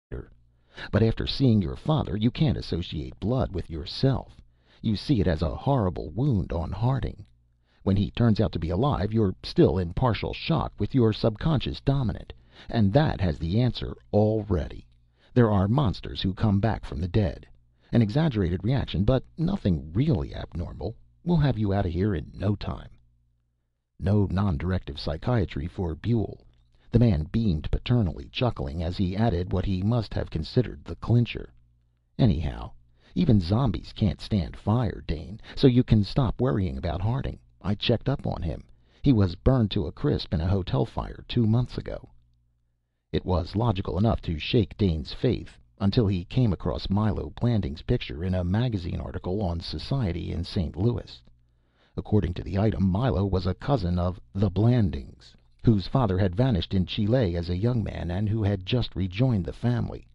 But after seeing your father, you can't associate blood with yourself. You see it as a horrible wound on Harding. When he turns out to be alive, you're still in partial shock, with your subconscious dominant. And that has the answer already. There are monsters who come back from the dead. An exaggerated reaction, but nothing really abnormal. We'll have you out of here in no time." No non-directive psychiatry for Buell. The man beamed paternally, chuckling as he added what he must have considered the clincher. "Anyhow, even zombies can't stand fire, Dane, so you can stop worrying about Harding. I checked up on him. He was burned to a crisp in a hotel fire 2 months ago." It was logical enough to shake Dane's faith, until he came across Milo Blanding's picture in a magazine article on society in St. Louis. According to the item, Milo was a cousin of the Blandings, whose father had vanished in Chile as a young man and who had just rejoined the family.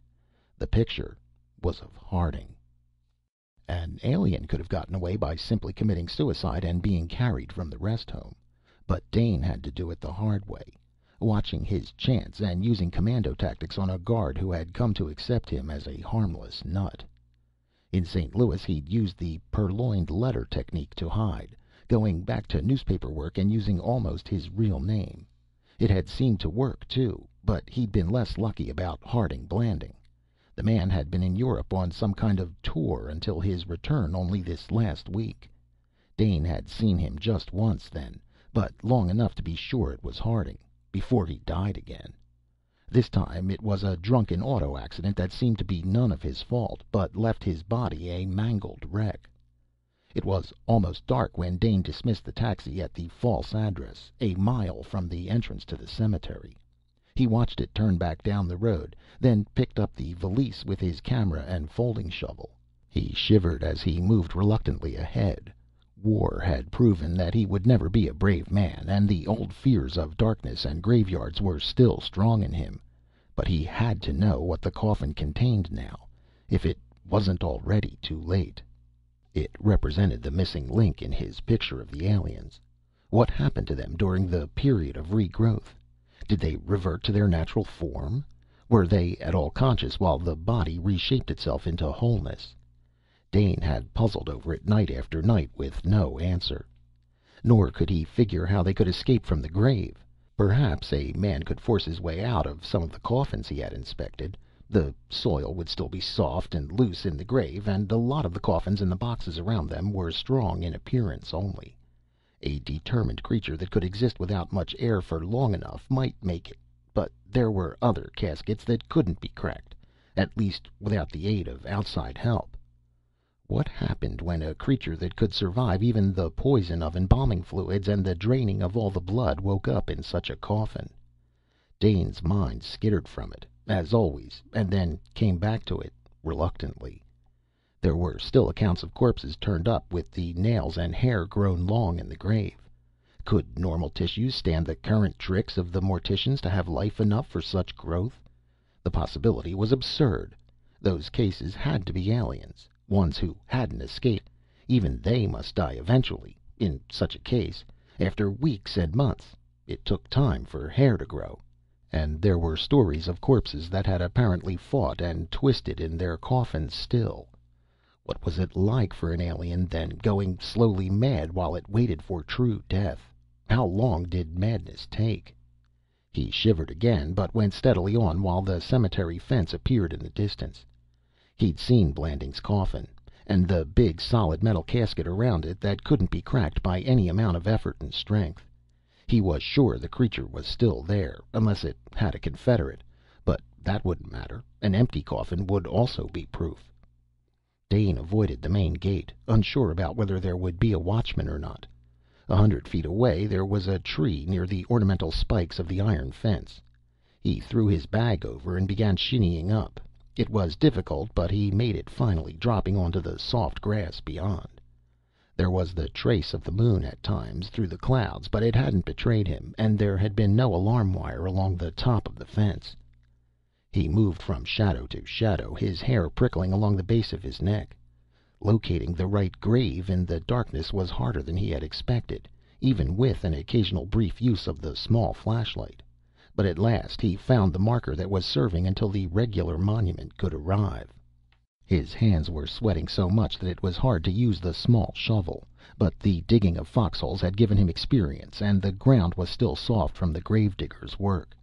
The picture was of Harding. An alien could have gotten away by simply committing suicide and being carried from the rest home. But Dane had to do it the hard way, watching his chance and using commando tactics on a guard who had come to accept him as a harmless nut. In St. Louis, he'd used the purloined letter technique to hide, going back to newspaper work and using almost his real name. It had seemed to work, too, but he'd been less lucky about Harding Blanding. The man had been in Europe on some kind of tour until his return only this last week. Dane had seen him just once then, but long enough to be sure it was Harding, before he died again. This time it was a drunken auto accident that seemed to be none of his fault, but left his body a mangled wreck. It was almost dark when Dane dismissed the taxi at the false address, a mile from the entrance to the cemetery. He watched it turn back down the road, then picked up the valise with his camera and folding shovel. He shivered as he moved reluctantly ahead. War had proven that he would never be a brave man, and the old fears of darkness and graveyards were still strong in him. But he had to know what the coffin contained now, if it wasn't already too late. It represented the missing link in his picture of the aliens. What happened to them during the period of regrowth? Did they revert to their natural form? Were they at all conscious while the body reshaped itself into wholeness? Dane had puzzled over it night after night with no answer. Nor could he figure how they could escape from the grave. Perhaps a man could force his way out of some of the coffins he had inspected. The soil would still be soft and loose in the grave, and a lot of the coffins and the boxes around them were strong in appearance only. A determined creature that could exist without much air for long enough might make it, but there were other caskets that couldn't be cracked, at least without the aid of outside help. What happened when a creature that could survive even the poison of embalming fluids and the draining of all the blood woke up in such a coffin? Dane's mind skittered from it, as always, and then came back to it reluctantly. There were still accounts of corpses turned up with the nails and hair grown long in the grave. Could normal tissues stand the current tricks of the morticians to have life enough for such growth? The possibility was absurd. Those cases had to be aliens, ones who hadn't escaped. Even they must die eventually, in such a case, after weeks and months. It took time for hair to grow. And there were stories of corpses that had apparently fought and twisted in their coffins still. What was it like for an alien, then, going slowly mad while it waited for true death? How long did madness take? He shivered again, but went steadily on while the cemetery fence appeared in the distance. He'd seen Blanding's coffin, and the big solid metal casket around it that couldn't be cracked by any amount of effort and strength. He was sure the creature was still there, unless it had a confederate, but that wouldn't matter. An empty coffin would also be proof. Dane avoided the main gate, unsure about whether there would be a watchman or not. 100 feet away there was a tree near the ornamental spikes of the iron fence. He threw his bag over and began shinnying up. It was difficult, but he made it finally, dropping onto the soft grass beyond. There was the trace of the moon at times through the clouds, but it hadn't betrayed him, and there had been no alarm wire along the top of the fence. He moved from shadow to shadow, his hair prickling along the base of his neck. Locating the right grave in the darkness was harder than he had expected, even with an occasional brief use of the small flashlight. But at last he found the marker that was serving until the regular monument could arrive. His hands were sweating so much that it was hard to use the small shovel, but the digging of foxholes had given him experience, and the ground was still soft from the gravedigger's work.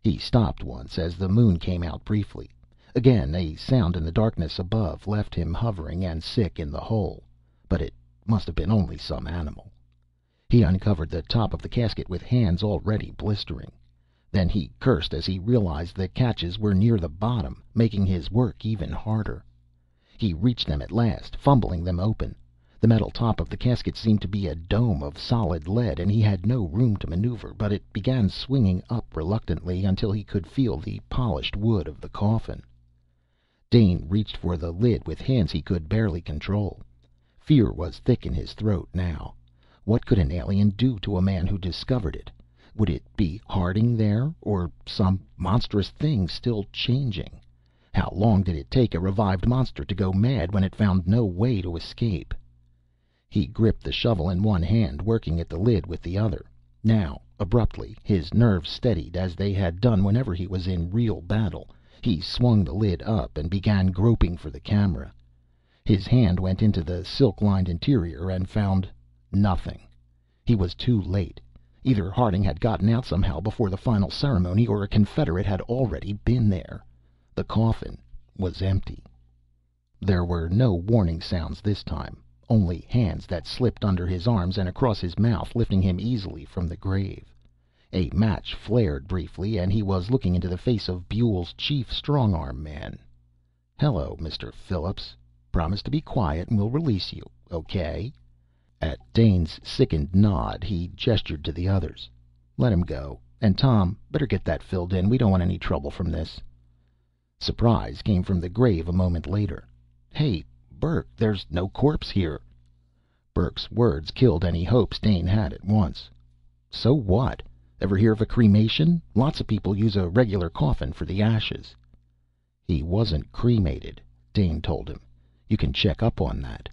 He stopped once as the moon came out briefly. Again a sound in the darkness above left him hovering and sick in the hole, but it must have been only some animal. He uncovered the top of the casket with hands already blistering. Then he cursed as he realized the catches were near the bottom, making his work even harder. He reached them at last, fumbling them open. The metal top of the casket seemed to be a dome of solid lead, and he had no room to maneuver, but it began swinging up reluctantly until he could feel the polished wood of the coffin. Dane reached for the lid with hands he could barely control. Fear was thick in his throat now. What could an alien do to a man who discovered it? Would it be Harding there, or some monstrous thing still changing? How long did it take a revived monster to go mad when it found no way to escape? He gripped the shovel in one hand, working at the lid with the other. Now, abruptly, his nerves steadied as they had done whenever he was in real battle. He swung the lid up and began groping for the camera. His hand went into the silk-lined interior and found nothing. He was too late. Either Harding had gotten out somehow before the final ceremony, or a Confederate had already been there. The coffin was empty. There were no warning sounds this time, only hands that slipped under his arms and across his mouth, lifting him easily from the grave. A match flared briefly, and he was looking into the face of Buell's chief strong-arm man. "Hello, Mr. Phillips. Promise to be quiet and we'll release you, okay?" At Dane's sickened nod, he gestured to the others. "Let him go. And Tom, better get that filled in. We don't want any trouble from this." Surprise came from the grave a moment later. "Hey, Burke, there's no corpse here." Burke's words killed any hopes Dane had at once. "So what? Ever hear of a cremation? Lots of people use a regular coffin for the ashes." "He wasn't cremated," Dane told him. "You can check up on that."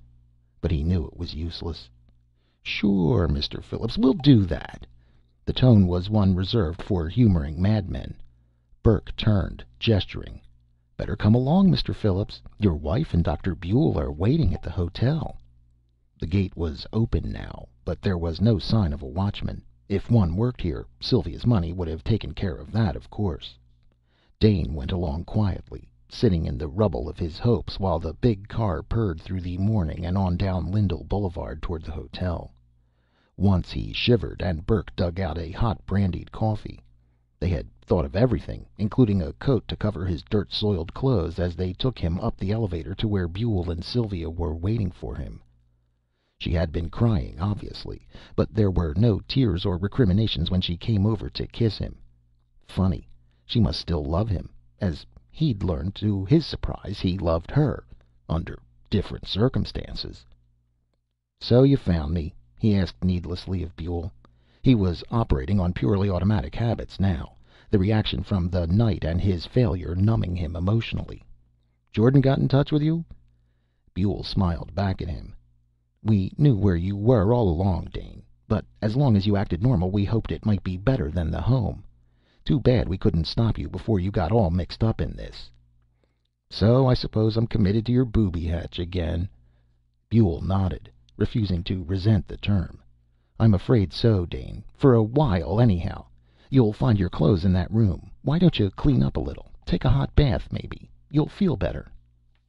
But he knew it was useless. "Sure, Mr. Phillips, we'll do that." The tone was one reserved for humoring madmen. Burke turned, gesturing. "Better come along, Mr. Phillips. Your wife and Dr. Buell are waiting at the hotel." The gate was open now, but there was no sign of a watchman. If one worked here, Sylvia's money would have taken care of that, of course. Dane went along quietly, sitting in the rubble of his hopes, while the big car purred through the morning and on down Lindell Boulevard toward the hotel. Once he shivered, and Burke dug out a hot brandied coffee. They had thought of everything, including a coat to cover his dirt-soiled clothes, as they took him up the elevator to where Buell and Sylvia were waiting for him. She had been crying, obviously, but there were no tears or recriminations when she came over to kiss him. Funny, she must still love him, as he'd learned to his surprise he loved her, under different circumstances. "So you found me?" he asked needlessly of Buell. He was operating on purely automatic habits now, the reaction from the night and his failure numbing him emotionally. "Jordan got in touch with you?" Buell smiled back at him. "We knew where you were all along, Dane. But as long as you acted normal, we hoped it might be better than the home. Too bad we couldn't stop you before you got all mixed up in this." "So I suppose I'm committed to your booby hatch again." Buell nodded, refusing to resent the term. "I'm afraid so, Dane. For a while, anyhow. You'll find your clothes in that room. Why don't you clean up a little? Take a hot bath, maybe. You'll feel better."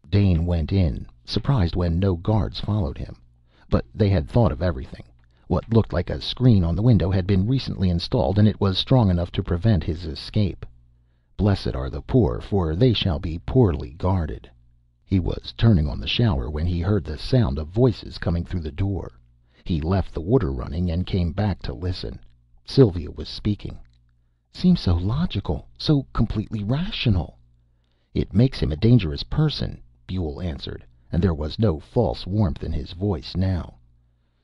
Dane went in, surprised when no guards followed him. But they had thought of everything. What looked like a screen on the window had been recently installed, and it was strong enough to prevent his escape. Blessed are the poor, for they shall be poorly guarded. He was turning on the shower when he heard the sound of voices coming through the door. He left the water running and came back to listen. Sylvia was speaking. "Seems so logical, so completely rational." "It makes him a dangerous person," Buell answered, and there was no false warmth in his voice now.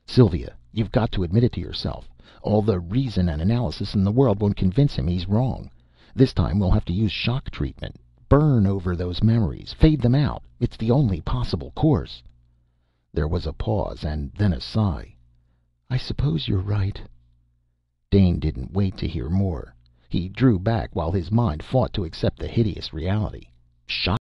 "Sylvia, you've got to admit it to yourself. All the reason and analysis in the world won't convince him he's wrong. This time we'll have to use shock treatment. Burn over those memories. Fade them out. It's the only possible course." There was a pause, and then a sigh. "I suppose you're right." Dane didn't wait to hear more. He drew back while his mind fought to accept the hideous reality. Shot